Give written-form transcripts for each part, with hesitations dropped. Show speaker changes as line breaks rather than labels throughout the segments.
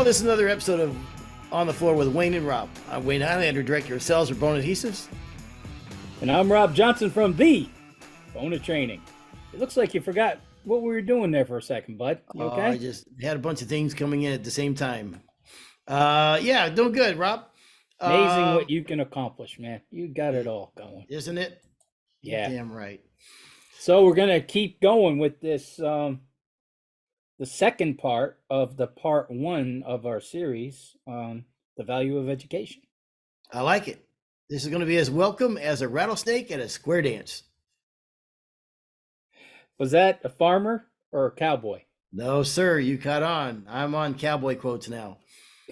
Hello, this is another episode of On the Floor with Wayne and Rob. I'm Wayne Highlander, Director of Sales for Bona Adhesives.
And I'm Rob Johnson from the Bona Training. It looks like you forgot what we were doing there for a second, bud. You okay?
I just had a bunch of things coming in at the same time. Yeah, doing good, Rob.
Amazing what you can accomplish, man. You got it all going.
Isn't it?
Yeah.
You're damn right.
So we're going to keep going with this, the second part of the part one of our series on the value of education.
I like it. This is going to be as welcome as a rattlesnake at a square dance.
Was that a farmer or a cowboy?
No, sir, you caught on. I'm on cowboy quotes now.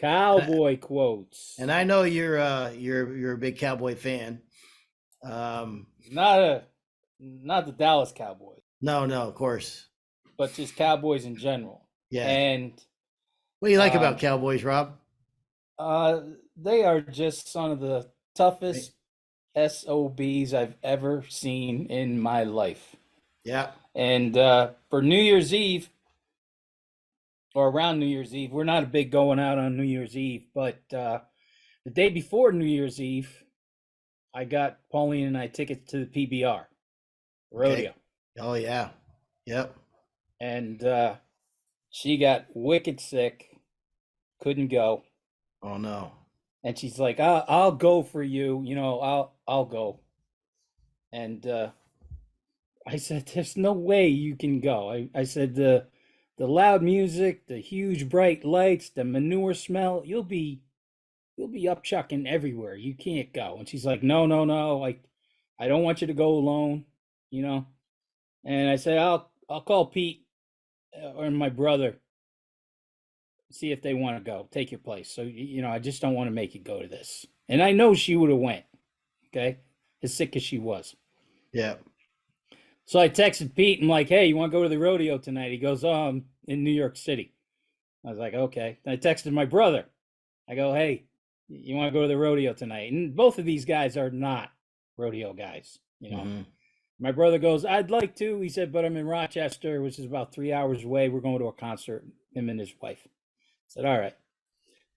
Cowboy quotes.
And I know you're a big cowboy fan.
Not the Dallas Cowboys.
No, of course.
But just Cowboys in general.
Yeah.
And
what do you like about Cowboys, Rob?
They are just some of the toughest SOBs I've ever seen in my life.
Yeah.
And for New Year's Eve, or around New Year's Eve, we're not a big going out on New Year's Eve, but the day before New Year's Eve, I got Pauline and I tickets to the PBR rodeo.
Okay. Oh, yeah. Yep.
And she got wicked sick, couldn't go.
Oh, no.
And she's like, I'll go for you. You know, I'll go. And I said, there's no way you can go. I said, the loud music, the huge bright lights, the manure smell, you'll be up chucking everywhere. You can't go. And she's like, no. Like, I don't want you to go alone, you know? And I said, I'll call Pete or my brother, see if they want to go, take your place. So, you know, I just don't want to make you go to this. And I know she would have went, okay, as sick as she was.
Yeah.
So I texted Pete. I'm like, hey, you want to go to the rodeo tonight? He goes, oh, I'm in New York City. I was like, okay. And I texted my brother. I go, hey, you want to go to the rodeo tonight? And both of these guys are not rodeo guys, you know. Mm-hmm. My brother goes, I'd like to. He said, but I'm in Rochester, which is about 3 hours away. We're going to a concert, him and his wife. I said, all right.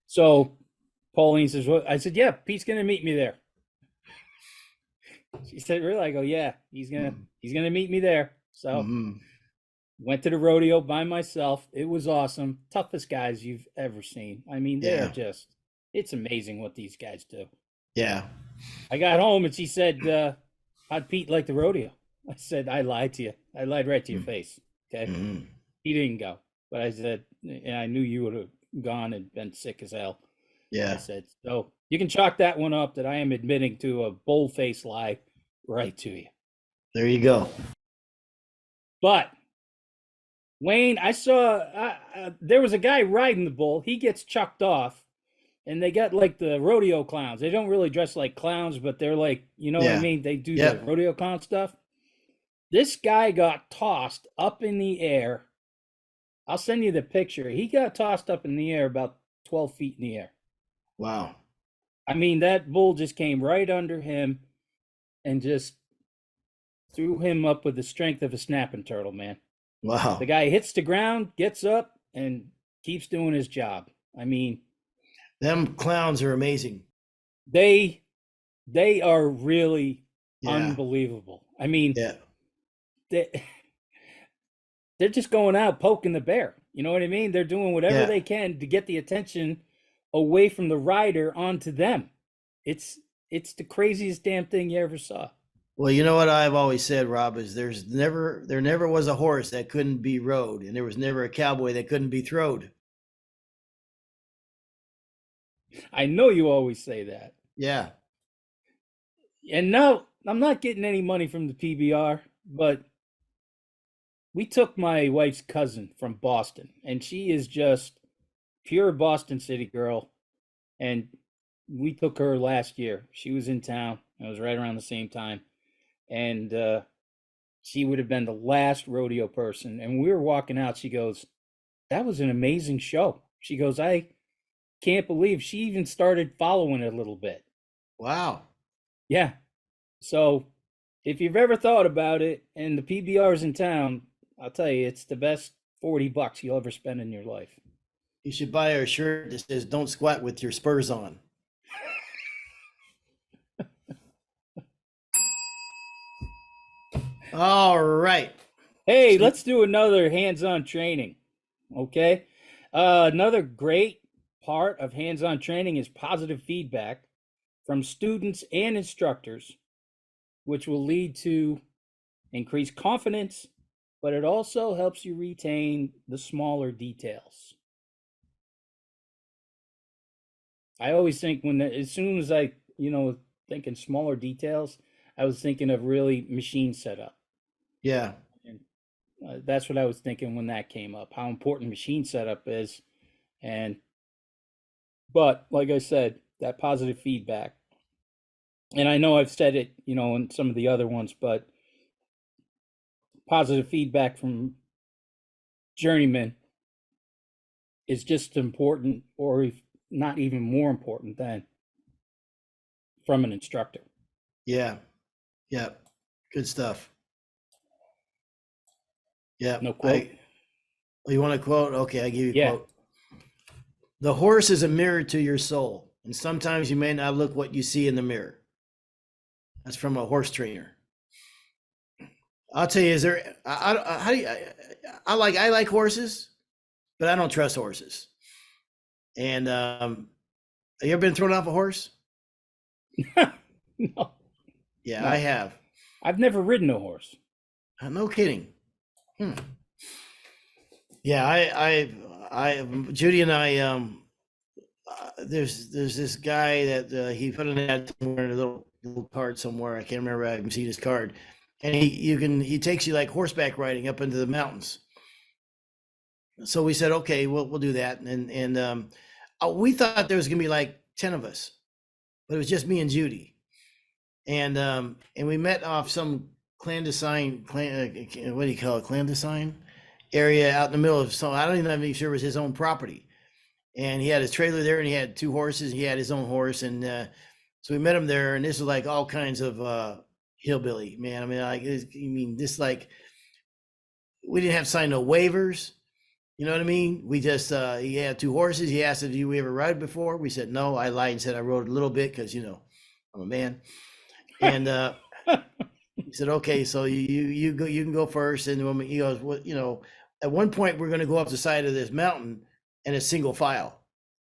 So Pauline says, well, I said, yeah, Pete's going to meet me there. She said, really? I go, yeah, he's gonna meet me there. So went to the rodeo by myself. It was awesome. Toughest guys you've ever seen. I mean, they're just, it's amazing what these guys do.
Yeah.
I got home and she said, how'd Pete like the rodeo? I said, I lied to you. I lied right to your face. Okay. He didn't go. But I said, and I knew you would have gone and been sick as hell.
Yeah.
I said, so you can chalk that one up that I am admitting to a bold-faced lie right to you.
There you go.
But Wayne, I saw there was a guy riding the bull. He gets chucked off, and they got like the rodeo clowns. They don't really dress like clowns, but they're like, you know what I mean? They do the rodeo clown stuff. This guy got tossed up in the air. I'll send you the picture. He got tossed up in the air about 12 feet in the air.
Wow.
I mean, that bull just came right under him and just threw him up with the strength of a snapping turtle, man.
Wow.
The guy hits the ground, gets up, and keeps doing his job. I mean,
them clowns are amazing.
They are really unbelievable. I mean, they're just going out poking the bear. You know what I mean? They're doing whatever they can to get the attention away from the rider onto them. It's the craziest damn thing you ever saw.
Well, you know what I've always said, Rob, is there never was a horse that couldn't be rode, and there was never a cowboy that couldn't be throwed.
I know you always say that.
Yeah.
And now I'm not getting any money from the PBR, but we took my wife's cousin from Boston, and she is just pure Boston City girl. And we took her last year. She was in town. It was right around the same time. And she would have been the last rodeo person. And we were walking out. She goes, that was an amazing show. She goes, I can't believe she even started following it a little bit.
Wow.
Yeah. So if you've ever thought about it and the PBR's in town, I'll tell you, it's the best $40 you'll ever spend in your life.
You should buy her a shirt that says "Don't squat with your spurs on." All right.
Hey,
So,
let's do another hands-on training. Okay. Another great part of hands-on training is positive feedback from students and instructors, which will lead to increased confidence, but it also helps you retain the smaller details. I always think as soon as I, thinking smaller details, I was thinking of really machine setup.
yeah,
And that's what I was thinking when that came up, how important machine setup is. And, but like I said, that positive feedback. And I know I've said it, in some of the other ones, but positive feedback from journeymen is just important, or if not even more important than from an instructor.
yeah, yeah. Good stuff. Yeah.
No quote?
You want a quote? Okay, I give you a
Yeah.
quote. The horse is a mirror to your soul, and sometimes you may not look what you see in the mirror. That's from a horse trainer. I'll tell you, is there? How do you? I like horses, but I don't trust horses. And have you ever been thrown off a horse?
No,
Yeah, I
no.
have.
I've never ridden a horse.
No kidding. Hmm. Yeah, Judy and I, there's this guy that he put an ad somewhere in a little card somewhere. I can't remember. I haven't seen his card, and he takes you like horseback riding up into the mountains. So we said, okay, we'll do that, and we thought there was gonna be like 10 of us, but it was just me and Judy, and we met off some clandestine what do you call it, clandestine area out in the middle of some, I don't even know if sure it was his own property, and he had his trailer there, and he had 2 horses, and he had his own horse, and so we met him there, and this is like all kinds of hillbilly, man. I mean, like, this, like, we didn't have to sign no waivers. You know what I mean? We just he had 2 horses. He asked if you ever ride before. We said no. I lied and said I rode a little bit because I'm a man. And he said, okay, so you go, you can go first. And when he goes, well, at one point we're going to go up the side of this mountain and it's single file.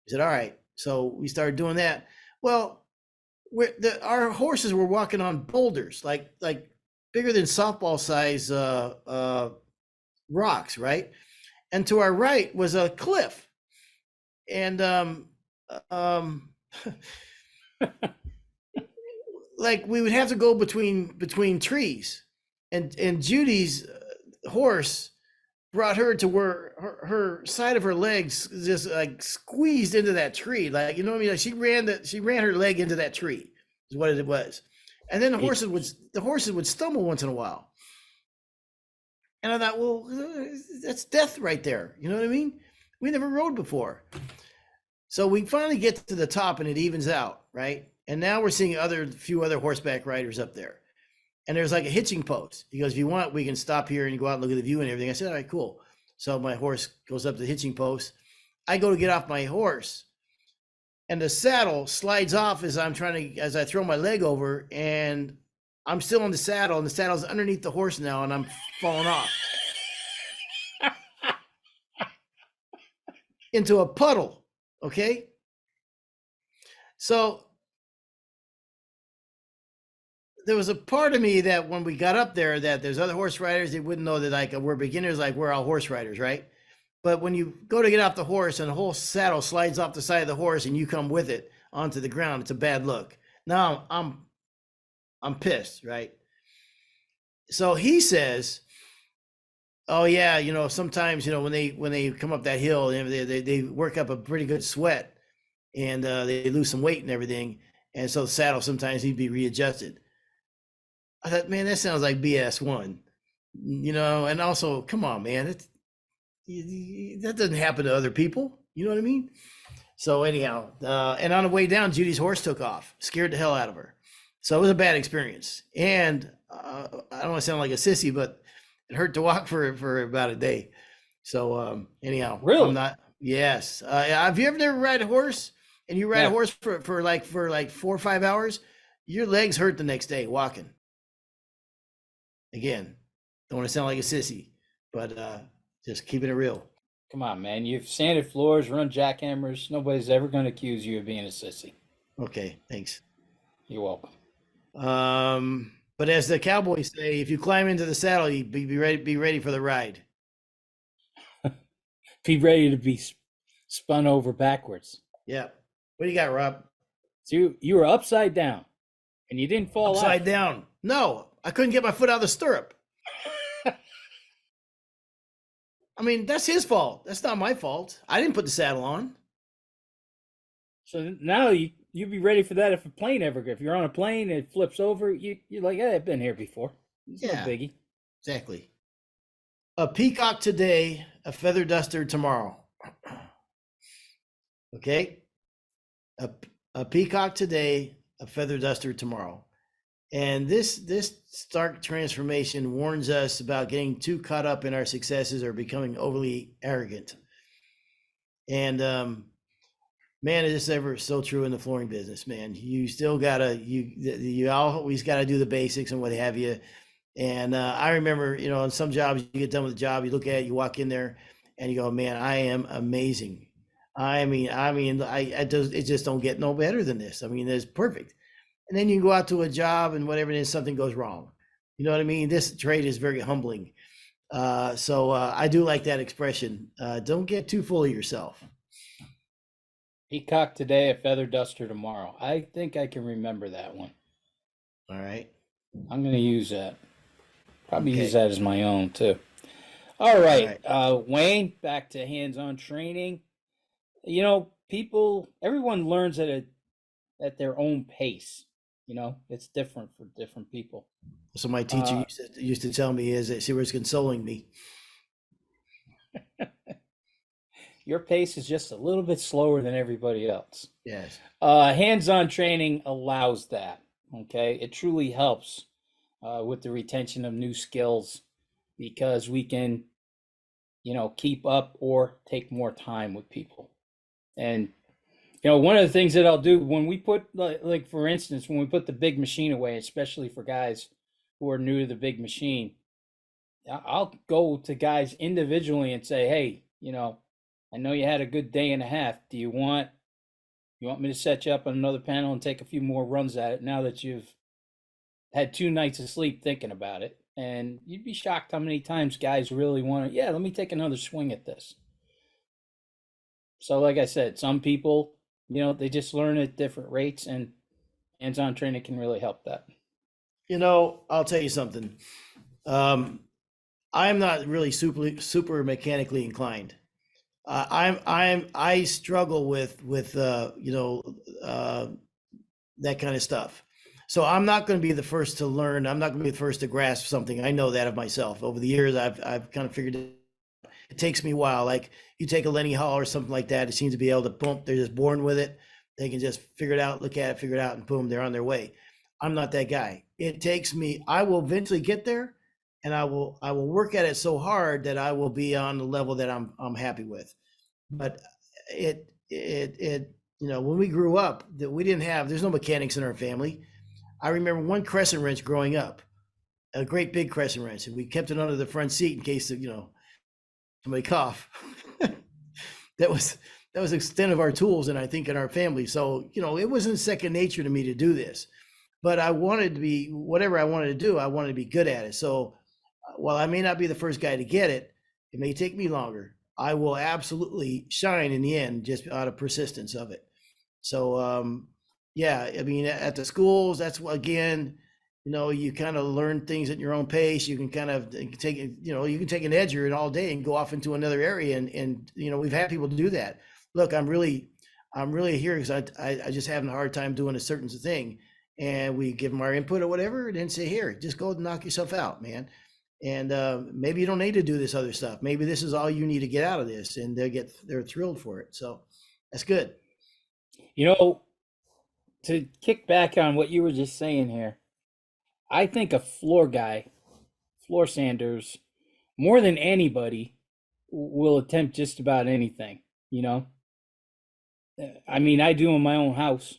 He said, all right. So we started doing that. Well, our horses were walking on boulders, like bigger than softball size rocks, right? And to our right was a cliff, and um, like we would have to go between trees, and Judy's horse brought her to where her side of her legs just like squeezed into that tree, like, you know what I mean? Like she ran her leg into that tree, is what it was, and then the horses would stumble once in a while. And I thought, well, that's death right there. You know what I mean? We never rode before. So we finally get to the top and it evens out, right? And now we're seeing few other horseback riders up there. And there's like a hitching post. He goes, if you want, we can stop here and you go out and look at the view and everything. I said, all right, cool. So my horse goes up to the hitching post. I go to get off my horse and the saddle slides off as I throw my leg over, and I'm still in the saddle, and the saddle's underneath the horse now, and I'm falling off into a puddle. Okay. So there was a part of me that when we got up there, that there's other horse riders, they wouldn't know that like we're beginners, like we're all horse riders, right? But when you go to get off the horse and the whole saddle slides off the side of the horse and you come with it onto the ground, it's a bad look. Now I'm pissed, right? So he says, oh yeah, sometimes when they come up that hill, they work up a pretty good sweat, and they lose some weight and everything, and so the saddle sometimes need to be readjusted. I thought, man, that sounds like BS one, and also, come on, man, that doesn't happen to other people. You know what I mean? So anyhow, and on the way down, Judy's horse took off, scared the hell out of her. So it was a bad experience. And I don't want to sound like a sissy, but it hurt to walk for about a day. So anyhow,
Really?
I'm not. Yes. Have you ever never ride a horse and you ride a
Never.
horse for like 4 or 5 hours? Your legs hurt the next day walking. Again, don't want to sound like a sissy, but just keeping it real.
Come on, man. You've sanded floors, run jackhammers. Nobody's ever going to accuse you of being a sissy.
Okay, thanks.
You're welcome.
But as the cowboys say, if you climb into the saddle, you be ready for the ride.
Be ready to be spun over backwards.
Yeah. What do you got, Rob?
So you were upside down and you didn't fall
Upside
off.
down. No, I couldn't get my foot out of the stirrup. I mean, that's his fault. That's not my fault. I didn't put the saddle on.
So now you be ready for that if a plane ever, if you're on a plane and it flips over, you're like, hey, I've been here before. It's no
Yeah,
biggie.
exactly. A peacock today, a feather duster tomorrow. Okay? A, a peacock today, a feather duster tomorrow. And this stark transformation warns us about getting too caught up in our successes or becoming overly arrogant. And man, it is ever so true in the flooring business, man. You still gotta you always gotta do the basics and what have you. And I remember, on some jobs, you get done with the job, you look at it, you walk in there, and you go, "Man, I am amazing." It just don't get no better than this. I mean, it's perfect. And then you go out to a job, and whatever it is, something goes wrong. You know what I mean? This trade is very humbling. So I do like that expression. Don't get too full of yourself.
Peacock today, a feather duster tomorrow. I think I can remember that one.
All right.
I'm going to use that. Probably
Okay.
use that as my own too. All
All
right,
right.
Wayne, back to hands-on training. Everyone learns at their own pace. It's different for different people.
So my teacher
Uh,
used to tell me is that she was consoling me.
your pace is just a little bit slower than everybody else.
Yes.
Hands-on training allows that. Okay, it truly helps with the retention of new skills because we can, keep up or take more time with people. And one of the things that I'll do when we put, like for instance, when we put the big machine away, especially for guys who are new to the big machine, I'll go to guys individually and say, hey, I know you had a good day and a half. Do you want me to set you up on another panel and take a few more runs at it now that you've had 2 nights of sleep thinking about it? And you'd be shocked how many times guys really want to, yeah, let me take another swing at this. So, like I said, some people, they just learn at different rates, and hands-on training can really help that.
I'll tell you something. I'm not really super mechanically inclined. I struggle with that kind of stuff. So I'm not going to be the first to learn. I'm not going to be the first to grasp something. I know that of myself. Over the years, I've kind of figured it takes me a while. Like you take a Lenny Hall or something like that, it seems to be able to boom. They're just born with it. They can just figure it out, look at it, figure it out, and boom, they're on their way. I'm not that guy. It takes me. I will eventually get there, and I will work at it so hard that I will be on the level that I'm happy with. But when we grew up, that we didn't have. There's no mechanics in our family. I remember one crescent wrench growing up, a great big crescent wrench, and we kept it under the front seat in case of somebody cough. that was the extent of our tools, and I think in our family. So it wasn't second nature to me to do this, but I wanted to be whatever I wanted to do. I wanted to be good at it. So while I may not be the first guy to get it, it may take me longer. I will absolutely shine in the end, just out of persistence of it. So yeah, I mean, at the schools, that's again, you kind of learn things at your own pace. You can kind of take it, you can take an edger all day and go off into another area. And we've had people do that. Look, I'm really here because I just having a hard time doing a certain thing. And we give them our input or whatever, and then say, here, just go knock yourself out, man. And maybe you don't need to do this other stuff. Maybe this is all you need to get out of this, and they're thrilled for it. So that's good.
To kick back on what you were just saying here, I think a floor sanders, more than anybody, will attempt just about anything. you know. I mean, I do in my own house.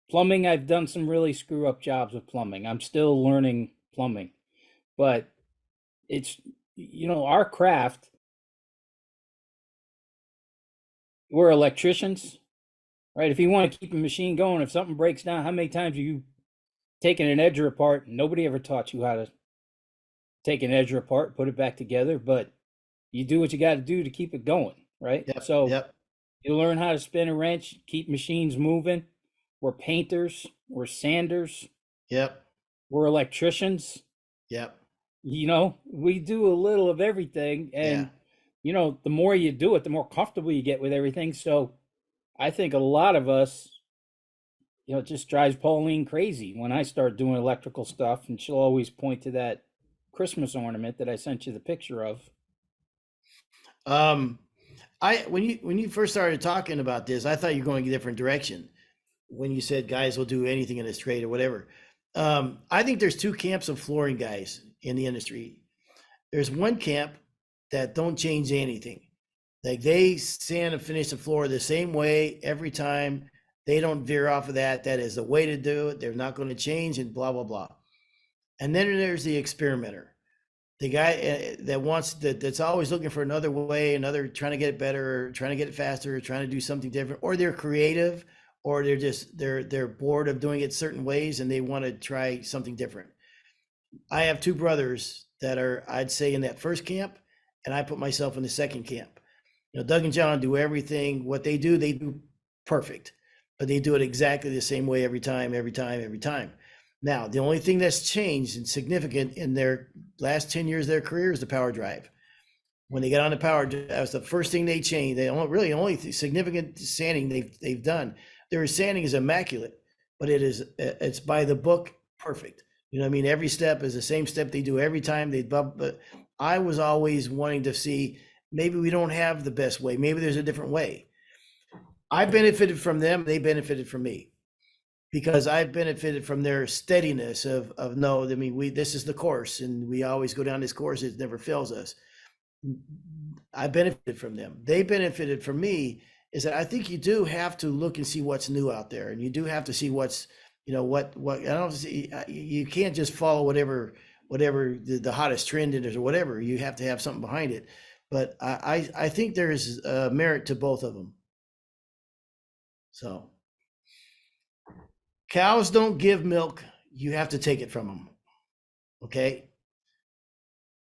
Plumbing, I've done some really screw up jobs with plumbing. I'm still learning plumbing, but it's, our craft, we're electricians, right? If you want to keep a machine going, if something breaks down, how many times have you taken an edger apart? Nobody ever taught you how to take an edger apart, put it back together, but you do what you got to do to keep it going, right?
Yep.
So
Yep.
you learn how to spin a wrench, keep machines moving. We're painters, we're sanders,
Yep.
we're electricians.
Yep.
We do a little of everything.
Yeah.
And, the more you do it, the more comfortable you get with everything. So I think a lot of us, it just drives Pauline crazy when I start doing electrical stuff. And she'll always point to that Christmas ornament that I sent you the picture of.
Um, when you first started talking about this, I thought you were going a different direction. When you said guys will do anything in this trade or whatever, I think there's two camps of flooring guys in the industry. There's one camp that don't change anything. Like they sand and finish the floor the same way every time. They don't veer off of that. That is the way to do it. They're not going to change and blah blah blah. And then there's the experimenter, the guy that's always looking for another way, another trying to get it better, trying to get it faster, trying to do something different, or they're creative, or they're bored of doing it certain ways and they want to try something different. I have two brothers that are, I'd say, in that first camp, and I put myself in the second camp. Doug and John do everything. What they do perfect, but they do it exactly the same way every time, every time, every time. Now, the only thing that's changed and significant in their last 10 years of their career is the power drive. When they get on the power drive, that was the first thing they changed. They only significant sanding they've done. Their sanding is immaculate, but it's by the book, perfect. You know what I mean? Every step is the same step they do every time they bump. But I was always wanting to see, maybe we don't have the best way. Maybe there's a different way. I benefited from them. They benefited from me because I benefited from their steadiness of no, I mean, this is the course and we always go down this course. It never fails us. I benefited from them. They benefited from me, is that I think you do have to look and see what's new out there. And you do have to see what's, what I don't see. You can't just follow whatever the hottest trend is or whatever. You have to have something behind it. But I think there's merit to both of them. So cows don't give milk. You have to take it from them. Okay.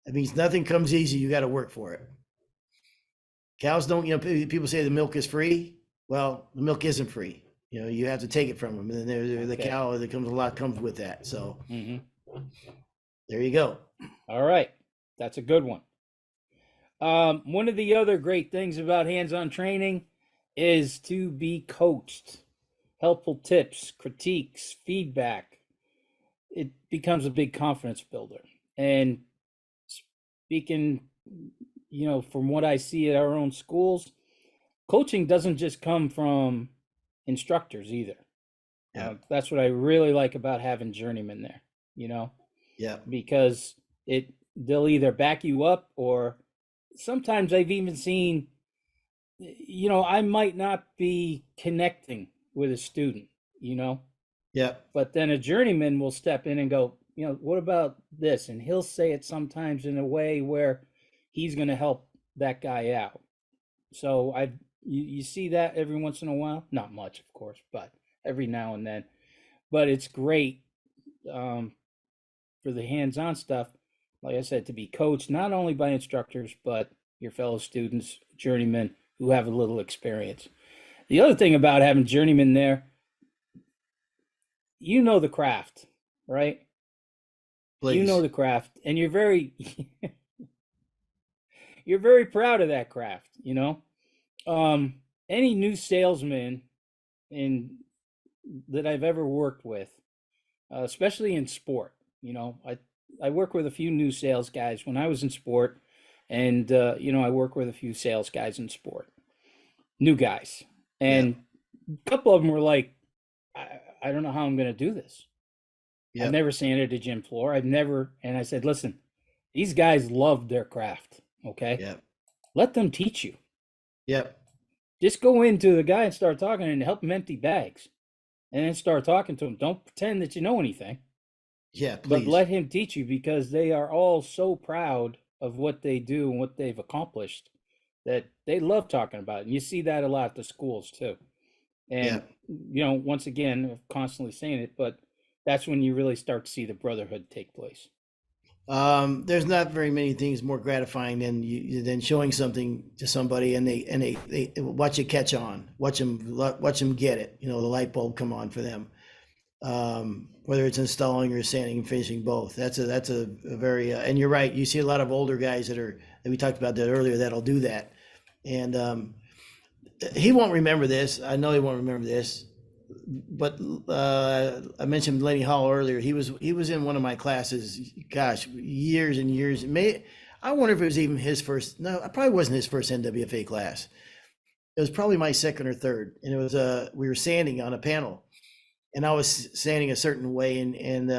That means nothing comes easy. You got to work for it. Cows don't, people say the milk is free. Well, the milk isn't free. You have to take it from them. And then the cow that comes with that. So there you go.
All right. That's a good one. One of the other great things about hands-on training is to be coached. Helpful tips, critiques, feedback. It becomes a big confidence builder. And speaking, from what I see at our own schools, coaching doesn't just come from instructors either.
Yeah.
That's what I really like about having journeymen there,
Yeah.
because they'll either back you up, or sometimes I've even seen, I might not be connecting with a student,
Yeah.
but then a journeyman will step in and go, what about this? And he'll say it sometimes in a way where he's going to help that guy out. So you see that every once in a while, not much, of course, but every now and then. But it's great for the hands-on stuff, like I said, to be coached not only by instructors, but your fellow students, journeymen who have a little experience. The other thing about having journeymen there, the craft, right?
Please.
You know the craft, and you're very you're very proud of that craft, any new salesman that I've ever worked with, especially in sport, I work with a few new sales guys when I was in sport, and I work with a few sales guys in sport, new guys, and a couple of them were like, I don't know how I'm going to do this. I've never sanded a gym floor. And I said, listen, these guys love their craft. Okay.
Yep.
Let them teach you.
Yep.
Just go into the guy and start talking and help him empty bags, and then start talking to him. Don't pretend that you know anything,
Yeah,
but
please.
let him teach you, because they are all so proud of what they do and what they've accomplished that they love talking about it. And you see that a lot at the schools too.
Yeah.
And once again, I'm constantly saying it, but that's when you really start to see the brotherhood take place.
There's not very many things more gratifying than showing something to somebody and they watch it catch on, watch them get it. The light bulb come on for them. Whether it's installing or sanding and finishing both. That's a very and you're right. You see a lot of older guys that we talked about that earlier that'll do that, and he won't remember this. I know he won't remember this, but I mentioned Lenny Hall earlier. He was in one of my classes. Gosh, years and years. I wonder if it was even his first. No, it probably wasn't his first NWFA class. It was probably my second or third, and it was we were sanding on a panel, and I was sanding a certain way, and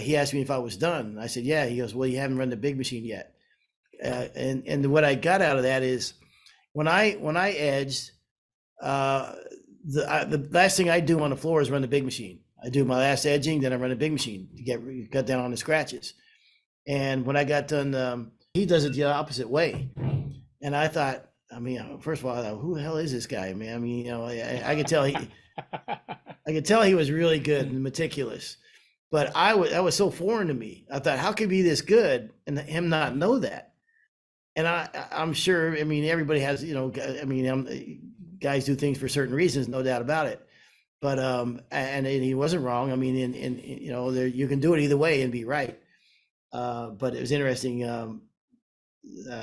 he asked me if I was done. I said, yeah. He goes, well, you haven't run the big machine yet. And what I got out of that is when I edged, uh, the last thing I do on the floor is run the big machine. I do my last edging, then I run a big machine to cut down on the scratches. And when I got done, he does it the opposite way. And I thought, I mean, first of all, I thought, who the hell is this guy, man? I mean, I could tell he was really good and meticulous. But that was so foreign to me. I thought, how could he be this good and him not know that? And I'm sure. I mean, everybody has. I mean, guys do things for certain reasons, no doubt about it. But and he wasn't wrong. I mean, there you can do it either way and be right. But it was interesting. I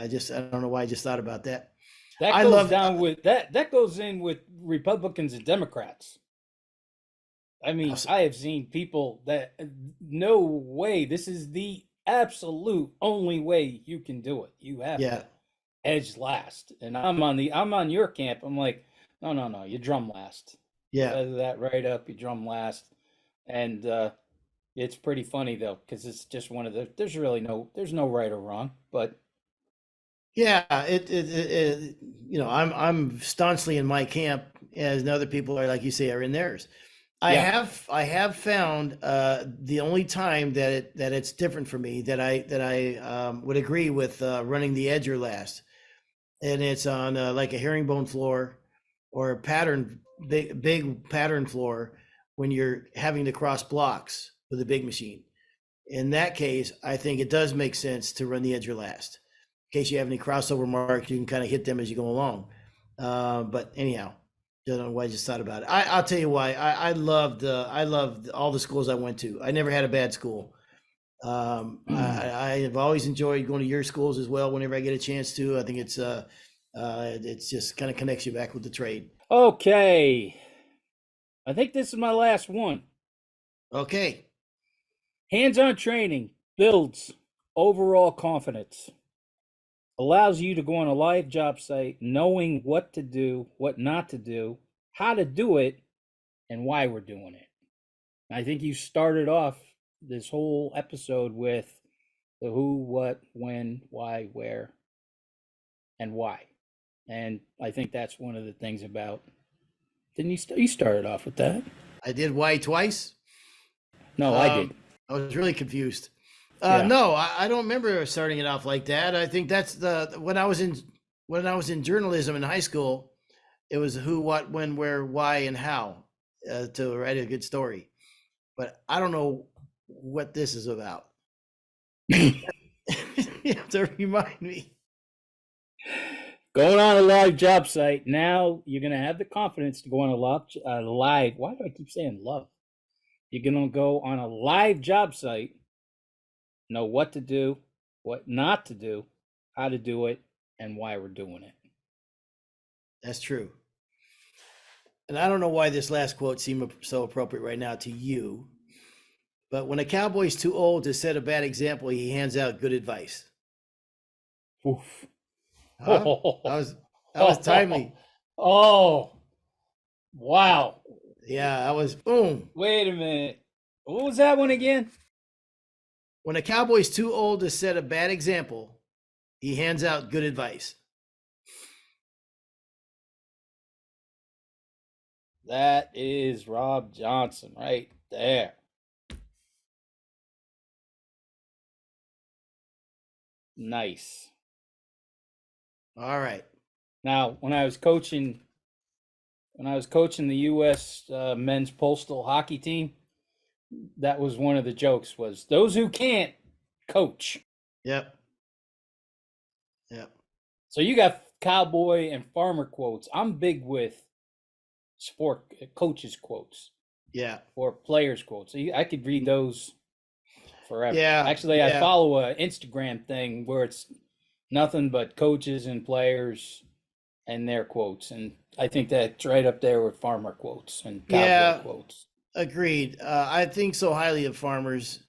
don't know why I just thought about that.
That
I
goes
love.
down with that goes in with Republicans and Democrats. I mean, I have seen people that no way, this is the absolute only way you can do it. You have
Yeah,
to edge last. And I'm on your camp. I'm like, no, no, no, you drum last.
yeah.
Feather that right up, you drum last. And it's pretty funny though, because it's just one of the there's no right or wrong, but
Yeah, I'm staunchly in my camp, as other people are, like you say, are in theirs. I
yeah.
have I have found the only time that it's different for me that I would agree with running the edger last, and it's on like a herringbone floor or a big pattern floor when you're having to cross blocks with a big machine. In that case, I think it does make sense to run the edger last. In case you have any crossover marks, you can kind of hit them as you go along. But anyhow, don't know why I just thought about it. I'll tell you why. I loved all the schools I went to. I never had a bad school. I have always enjoyed going to your schools as well. Whenever I get a chance to, I think it's just kind of connects you back with the trade.
Okay. I think this is my last one.
Okay.
Hands-on training builds overall confidence. Allows you to go on a live job site knowing what to do, what not to do, how to do it, and why we're doing it. I think you started off this whole episode with the who, what, when, why, where, and why. And I think that's one of the things about. Didn't you started off with that?
I did Y twice.
No, I did.
I was really confused.
Yeah.
No, I don't remember starting it off like that. I think that's when I was in journalism in high school. It was who, what, when, where, why, and how to write a good story. But I don't know what this is about. You have to remind me.
Going on a live job site, now you're going to have the confidence to go on a live. Why do I keep saying love? You're going to go on a live job site, know what to do, what not to do, how to do it, and why we're doing it.
That's true. And I don't know why this last quote seemed so appropriate right now to you, but when a cowboy's too old to set a bad example, he hands out good advice.
Oof.
Huh? That was timely.
Oh, wow.
Yeah, that was boom.
Wait a minute. What was that one again?
When a cowboy's too old to set a bad example, he hands out good advice.
That is Rob Johnson right there. Nice.
All right.
Now, when I was coaching the U.S. Men's Postal Hockey team, that was one of the jokes: was those who can't coach.
Yep. Yep.
So you got cowboy and farmer quotes. I'm big with sport coaches quotes
Yeah.
or players quotes. So I could read those forever.
Yeah.
Actually, I
Yeah.
follow a Instagram thing where it's nothing but coaches and players and their quotes, and I think that's right up there with farmer quotes and cowboy
Yeah.
quotes.
Agreed. I think so highly of farmers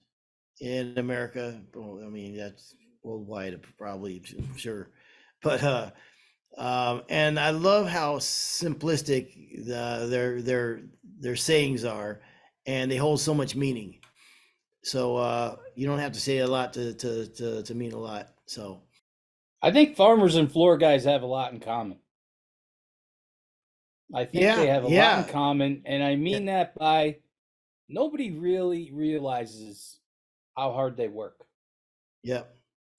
in America. Well, I mean, that's worldwide, probably, I'm sure. But and I love how simplistic their sayings are, and they hold so much meaning. So you don't have to say a lot to mean a lot. So
I think farmers and floor guys have a lot in common. I think they
yeah,
have a lot in
yeah,
common, and I
yeah,
mean that by nobody really realizes how hard they work.
yeah,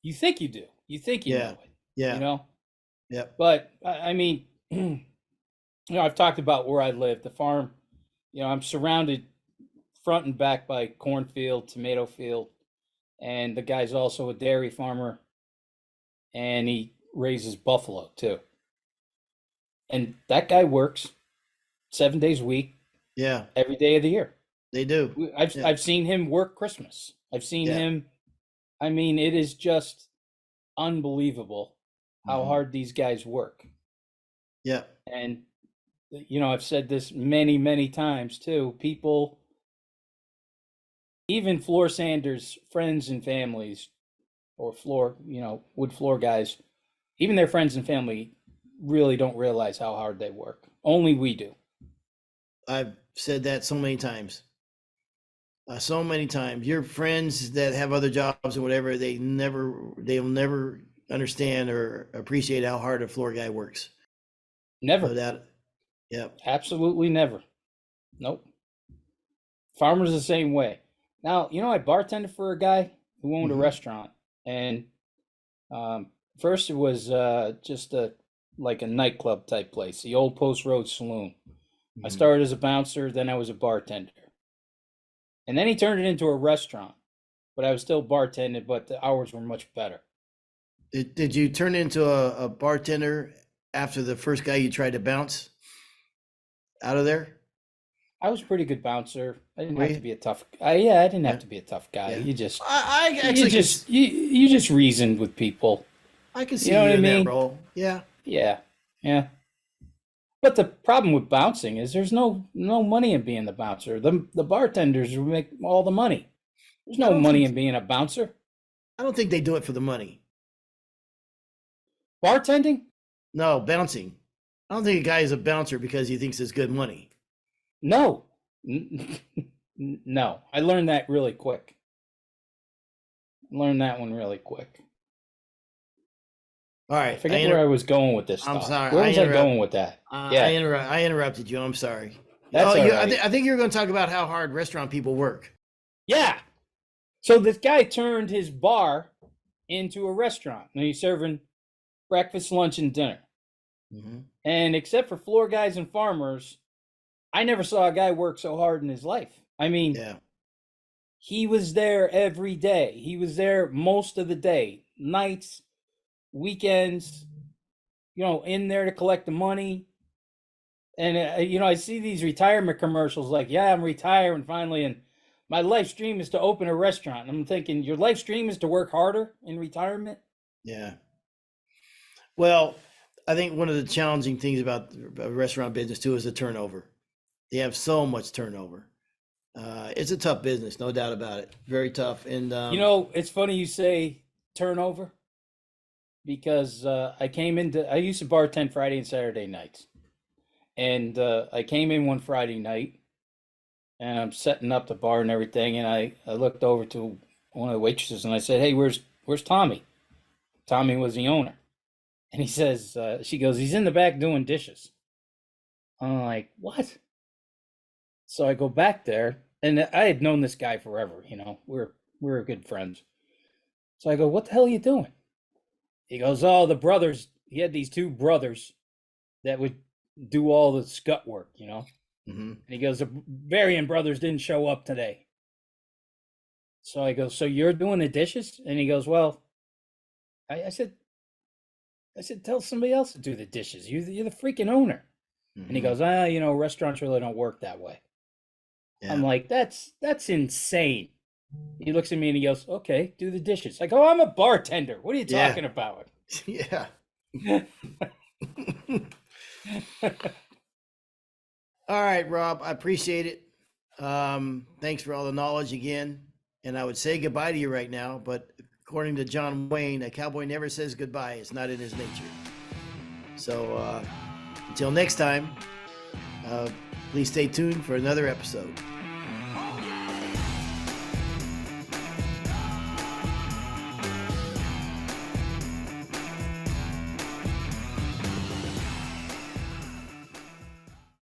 You think you do. You think you
yeah,
know it, you
yeah,
know?
yeah,
But I mean, I've talked about where I live, the farm, I'm surrounded front and back by cornfield, tomato field, and the guy's also a dairy farmer and he raises buffalo too. And that guy works 7 days a week,
yeah.
every day of the year.
They do.
I've
Yeah,
I've seen him work Christmas. I've seen
yeah.
him. I mean, it is just unbelievable how
Hmm.
hard these guys work.
Yeah,
And I've said this many, many times too. People, even floor sanders, friends and families, or wood floor guys, even their friends and family really don't realize how hard they work. Only we do.
I've said that so many times. So many times. Your friends that have other jobs and whatever, they'll never understand or appreciate how hard a floor guy works. No
Never.
doubt. Yeah.
Absolutely never. Nope. Farmers the same way. Now, I bartended for a guy who owned a
Hmm.
restaurant, and first it was just like a nightclub type place, the old Post Road Saloon. I
Hmm.
started as a bouncer, then I was a bartender, and then he turned it into a restaurant. But I was still bartending, but the hours were much better.
Did you turn into a bartender after the first guy you tried to bounce out of there?
I was a pretty good bouncer. I didn't
Were
have to
you?
be a tough. Yeah, I didn't have
Yeah.
to be a tough guy.
Yeah.
You just,
I
you
actually could
just, you, you just reasoned with people.
I could
You
see
know what
you
I
in that
mean?
role. Yeah.
Yeah, yeah. But the problem with bouncing is there's no money in being the bouncer. The bartenders make all the money. There's
I
no
don't
money
think
in being a bouncer.
I don't think they do it for the money.
Bartending?
No, bouncing. I don't think a guy is a bouncer because he thinks it's good money.
No. No. I learned that really quick. Learned that one really quick.
All
I
right.
forget where I was going with this
I'm
thought.
sorry.
Where was I going with that? Yeah,
I interrupted you. I'm sorry.
that's
Oh,
all right.
I think you were going to talk about how hard restaurant people work.
Yeah. So this guy turned his bar into a restaurant. And he's serving breakfast, lunch, and dinner.
Hmm.
And except for floor guys and farmers, I never saw a guy work so hard in his life. I mean,
Yeah.
he was there every day. He was there most of the day, nights, weekends, in there to collect the money. And, I see these retirement commercials like, yeah, I'm retiring finally. And my life's dream is to open a restaurant. And I'm thinking, your life's dream is to work harder in retirement?
Yeah. Well, I think one of the challenging things about the restaurant business too is the turnover. They have so much turnover. It's a tough business, no doubt about it. Very tough. And
It's funny you say turnover because I used to bartend Friday and Saturday nights. And I came in one Friday night and I'm setting up the bar and everything. And I looked over to one of the waitresses and I said, "Hey, where's Tommy?" Tommy was the owner. And she goes, "He's in the back doing dishes." I'm like, "What?" So I go back there, and I had known this guy forever. You know, we're good friends. So I go, "What the hell are you doing?" He goes, "Oh, the brothers. He had these two brothers that would do all the scut work, you know."
Mm-hmm.
And he goes, "The Varian brothers didn't show up today." So I go, "So you're doing the dishes?" And he goes, "Well," I said, "Tell somebody else to do the dishes. You're the freaking owner." And he
Mm-hmm.
goes, you know, restaurants really don't work that way." I'm
Yeah.
like, that's insane. He looks at me and he goes, "Okay, do the dishes." I go, "I'm a bartender. What are you
Yeah.
talking about?"
Yeah. All right, Rob, I appreciate it. Thanks for all the knowledge again. And I would say goodbye to you right now, but according to John Wayne, a cowboy never says goodbye. It's not in his nature. So until next time, please stay tuned for another episode.